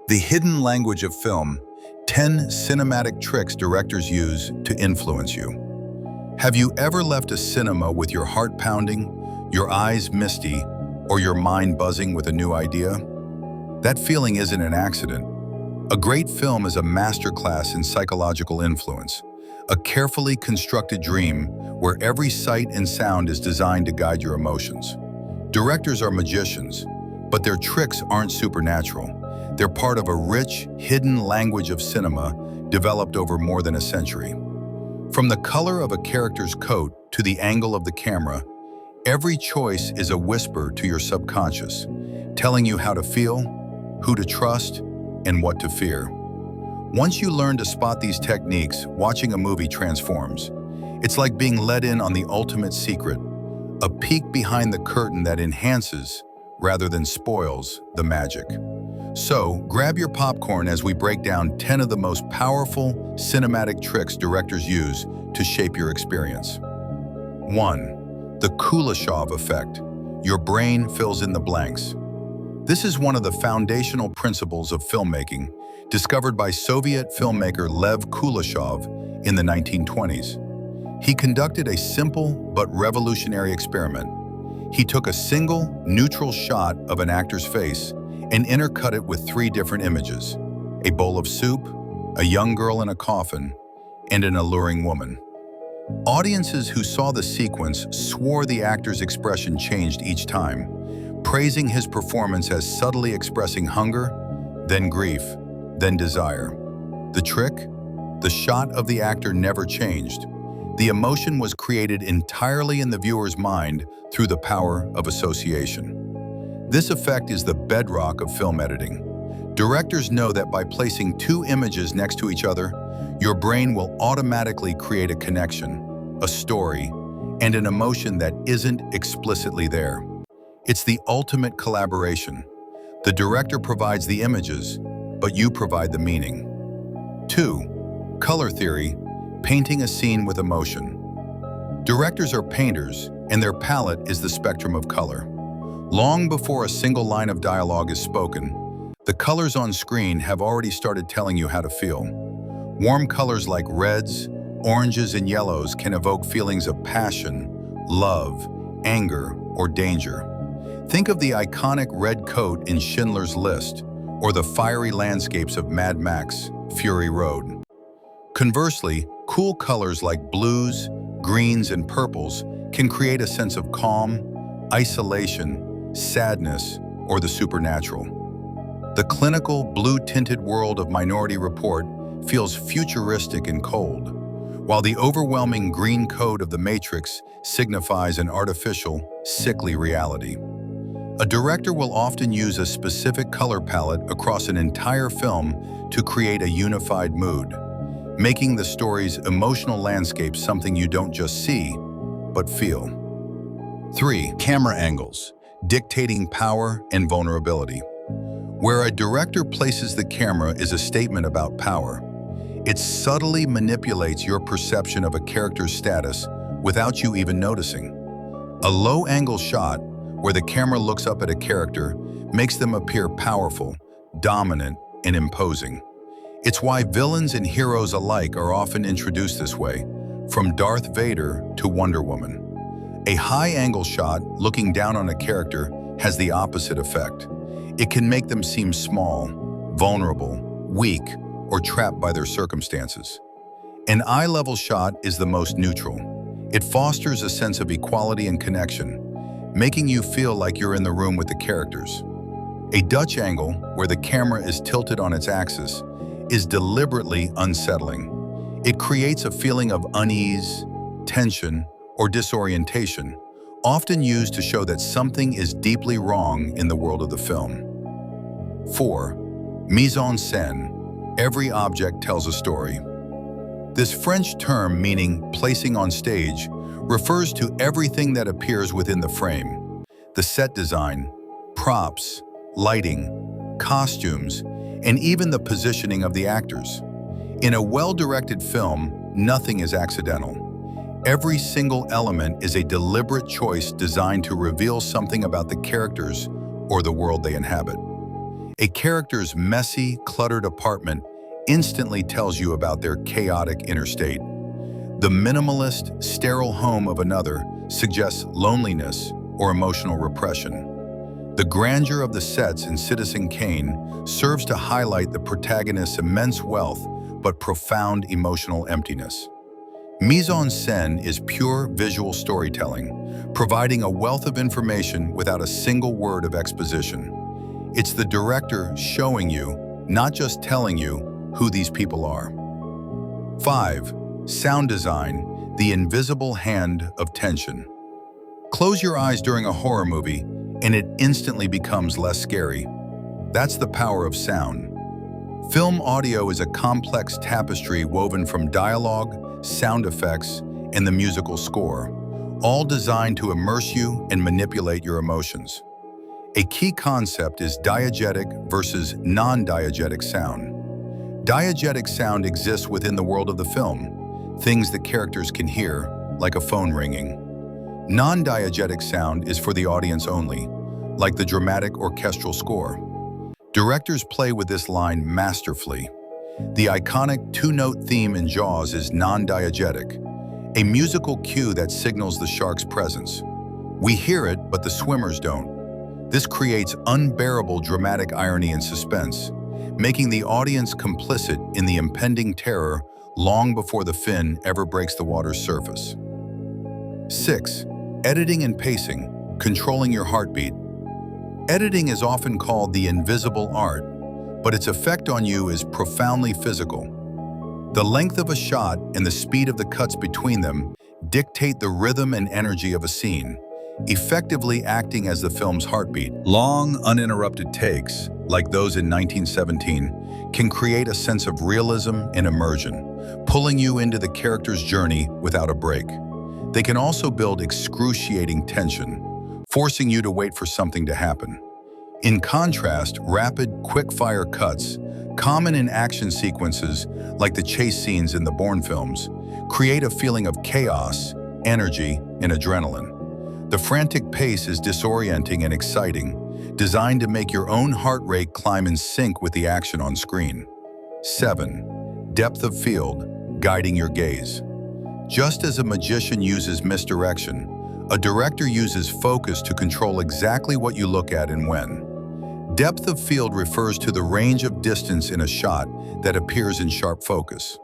The hidden language of film, 10 cinematic tricks directors use to influence you. Have you ever left a cinema with your heart pounding, your eyes misty, or your mind buzzing with a new idea? That feeling isn't an accident. A great film is a masterclass in psychological influence, a carefully constructed dream where every sight and sound is designed to guide your emotions. Directors are magicians, but their tricks aren't supernatural. They're part of a rich, hidden language of cinema developed over more than a century. From the color of a character's coat to the angle of the camera, every choice is a whisper to your subconscious, telling you how to feel, who to trust, and what to fear. Once you learn to spot these techniques, watching a movie transforms. It's like being let in on the ultimate secret, a peek behind the curtain that enhances, rather than spoils, the magic. So, grab your popcorn as we break down 10 of the most powerful cinematic tricks directors use to shape your experience. 1. The Kuleshov Effect. Your brain fills in the blanks. This is one of the foundational principles of filmmaking, discovered by Soviet filmmaker Lev Kuleshov in the 1920s. He conducted a simple but revolutionary experiment. He took a single, neutral shot of an actor's face and intercut it with 3 different images: a bowl of soup, a young girl in a coffin, and an alluring woman. Audiences who saw the sequence swore the actor's expression changed each time, praising his performance as subtly expressing hunger, then grief, then desire. The trick? The shot of the actor never changed. The emotion was created entirely in the viewer's mind through the power of association. This effect is the bedrock of film editing. Directors know that by placing 2 images next to each other, your brain will automatically create a connection, a story, and an emotion that isn't explicitly there. It's the ultimate collaboration. The director provides the images, but you provide the meaning. 2. Color theory, painting a scene with emotion. Directors are painters, and their palette is the spectrum of color. Long before a single line of dialogue is spoken, the colors on screen have already started telling you how to feel. Warm colors like reds, oranges, and yellows can evoke feelings of passion, love, anger, or danger. Think of the iconic red coat in Schindler's List, or the fiery landscapes of Mad Max, Fury Road. Conversely, cool colors like blues, greens, and purples can create a sense of calm, isolation, sadness, or the supernatural. The clinical, blue-tinted world of Minority Report feels futuristic and cold, while the overwhelming green code of The Matrix signifies an artificial, sickly reality. A director will often use a specific color palette across an entire film to create a unified mood, making the story's emotional landscape something you don't just see, but feel. 3. Camera angles, dictating power and vulnerability. Where a director places the camera is a statement about power. It subtly manipulates your perception of a character's status without you even noticing. A low-angle shot, where the camera looks up at a character, makes them appear powerful, dominant, and imposing. It's why villains and heroes alike are often introduced this way, from Darth Vader to Wonder Woman. A high-angle shot, looking down on a character, has the opposite effect. It can make them seem small, vulnerable, weak, or trapped by their circumstances. An eye-level shot is the most neutral. It fosters a sense of equality and connection, making you feel like you're in the room with the characters. A Dutch angle, where the camera is tilted on its axis, is deliberately unsettling. It creates a feeling of unease, tension, or disorientation, often used to show that something is deeply wrong in the world of the film. 4. Mise en scène. Every object tells a story. This French term, meaning placing on stage, refers to everything that appears within the frame. The set design, props, lighting, costumes, and even the positioning of the actors. In a well-directed film, nothing is accidental. Every single element is a deliberate choice designed to reveal something about the characters or the world they inhabit. A character's messy, cluttered apartment instantly tells you about their chaotic inner state. The minimalist, sterile home of another suggests loneliness or emotional repression. The grandeur of the sets in Citizen Kane serves to highlight the protagonist's immense wealth but profound emotional emptiness. Mise-en-scène is pure visual storytelling, providing a wealth of information without a single word of exposition. It's the director showing you, not just telling you, who these people are. 5. Sound design, the invisible hand of tension. Close your eyes during a horror movie, and it instantly becomes less scary. That's the power of sound. Film audio is a complex tapestry woven from dialogue, sound effects, and the musical score, all designed to immerse you and manipulate your emotions. A key concept is diegetic versus non-diegetic sound. Diegetic sound exists within the world of the film, things that characters can hear, like a phone ringing. Non-diegetic sound is for the audience only, like the dramatic orchestral score. Directors play with this line masterfully. The iconic two-note theme in Jaws is non-diegetic, a musical cue that signals the shark's presence. We hear it, but the swimmers don't. This creates unbearable dramatic irony and suspense, making the audience complicit in the impending terror long before the fin ever breaks the water's surface. 6. Editing and pacing, controlling your heartbeat. Editing is often called the invisible art, but its effect on you is profoundly physical. The length of a shot and the speed of the cuts between them dictate the rhythm and energy of a scene, effectively acting as the film's heartbeat. Long, uninterrupted takes, like those in 1917, can create a sense of realism and immersion, pulling you into the character's journey without a break. They can also build excruciating tension, forcing you to wait for something to happen. In contrast, rapid, quick-fire cuts, common in action sequences like the chase scenes in the Bourne films, create a feeling of chaos, energy, and adrenaline. The frantic pace is disorienting and exciting, designed to make your own heart rate climb in sync with the action on screen. 7. Depth of field, guiding your gaze. Just as a magician uses misdirection, a director uses focus to control exactly what you look at and when. Depth of field refers to the range of distance in a shot that appears in sharp focus.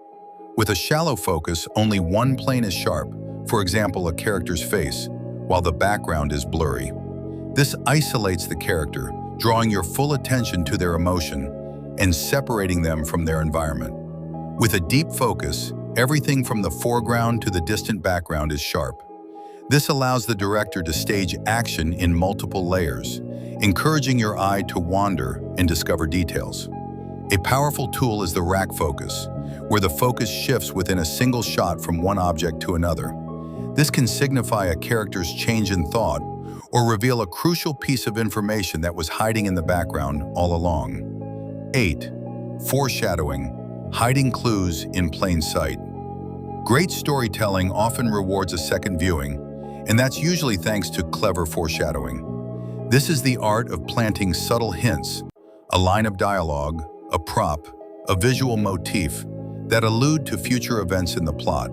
With a shallow focus, only one plane is sharp, for example, a character's face, while the background is blurry. This isolates the character, drawing your full attention to their emotion and separating them from their environment. With a deep focus, everything from the foreground to the distant background is sharp. This allows the director to stage action in multiple layers, encouraging your eye to wander and discover details. A powerful tool is the rack focus, where the focus shifts within a single shot from one object to another. This can signify a character's change in thought or reveal a crucial piece of information that was hiding in the background all along. 8. Foreshadowing, hiding clues in plain sight. Great storytelling often rewards a second viewing, and that's usually thanks to clever foreshadowing. This is the art of planting subtle hints, a line of dialogue, a prop, a visual motif that allude to future events in the plot.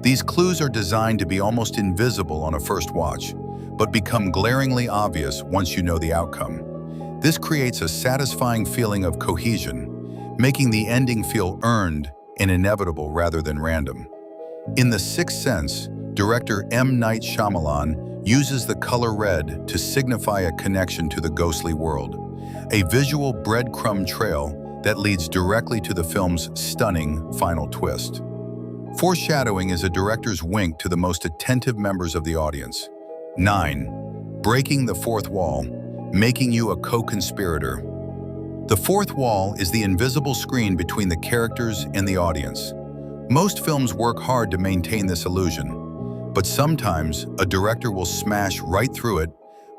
These clues are designed to be almost invisible on a first watch, but become glaringly obvious once you know the outcome. This creates a satisfying feeling of cohesion, making the ending feel earned and inevitable rather than random. In The Sixth Sense, director M. Night Shyamalan uses the color red to signify a connection to the ghostly world, a visual breadcrumb trail that leads directly to the film's stunning final twist. Foreshadowing is a director's wink to the most attentive members of the audience. 9. Breaking the fourth wall, making you a co-conspirator. The fourth wall is the invisible screen between the characters and the audience. Most films work hard to maintain this illusion, but sometimes a director will smash right through it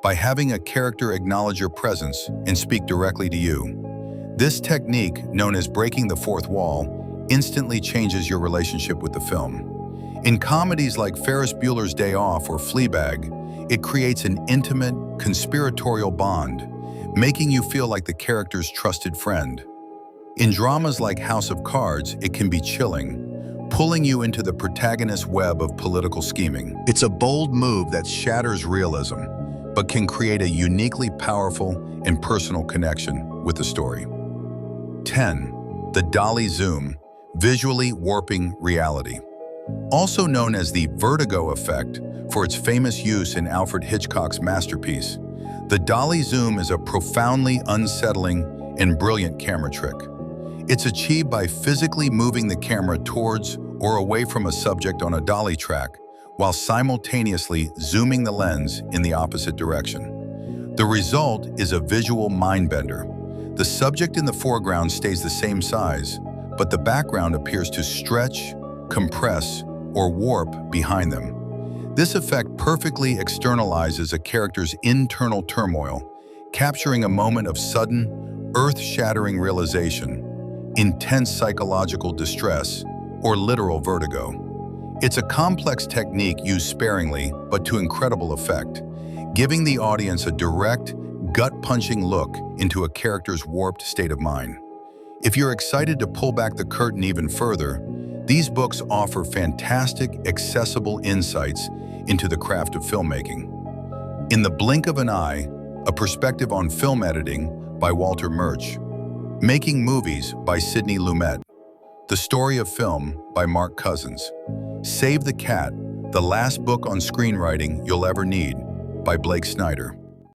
by having a character acknowledge your presence and speak directly to you. This technique, known as breaking the fourth wall, instantly changes your relationship with the film. In comedies like Ferris Bueller's Day Off or Fleabag, it creates an intimate, conspiratorial bond, making you feel like the character's trusted friend. In dramas like House of Cards, it can be chilling, pulling you into the protagonist's web of political scheming. It's a bold move that shatters realism, but can create a uniquely powerful and personal connection with the story. 10. The Dolly Zoom, visually warping reality. Also known as the vertigo effect for its famous use in Alfred Hitchcock's masterpiece, the Dolly Zoom is a profoundly unsettling and brilliant camera trick. It's achieved by physically moving the camera towards or away from a subject on a dolly track while simultaneously zooming the lens in the opposite direction. The result is a visual mind-bender. The subject in the foreground stays the same size, but the background appears to stretch, compress, or warp behind them. This effect perfectly externalizes a character's internal turmoil, capturing a moment of sudden, earth-shattering realization, intense psychological distress, or literal vertigo. It's a complex technique used sparingly, but to incredible effect, giving the audience a direct, gut-punching look into a character's warped state of mind. If you're excited to pull back the curtain even further, these books offer fantastic, accessible insights into the craft of filmmaking. In the Blink of an Eye, a perspective on film editing by Walter Murch. Making Movies by Sidney Lumet. The Story of Film by Mark Cousins. Save the Cat, the last book on screenwriting you'll ever need by Blake Snyder.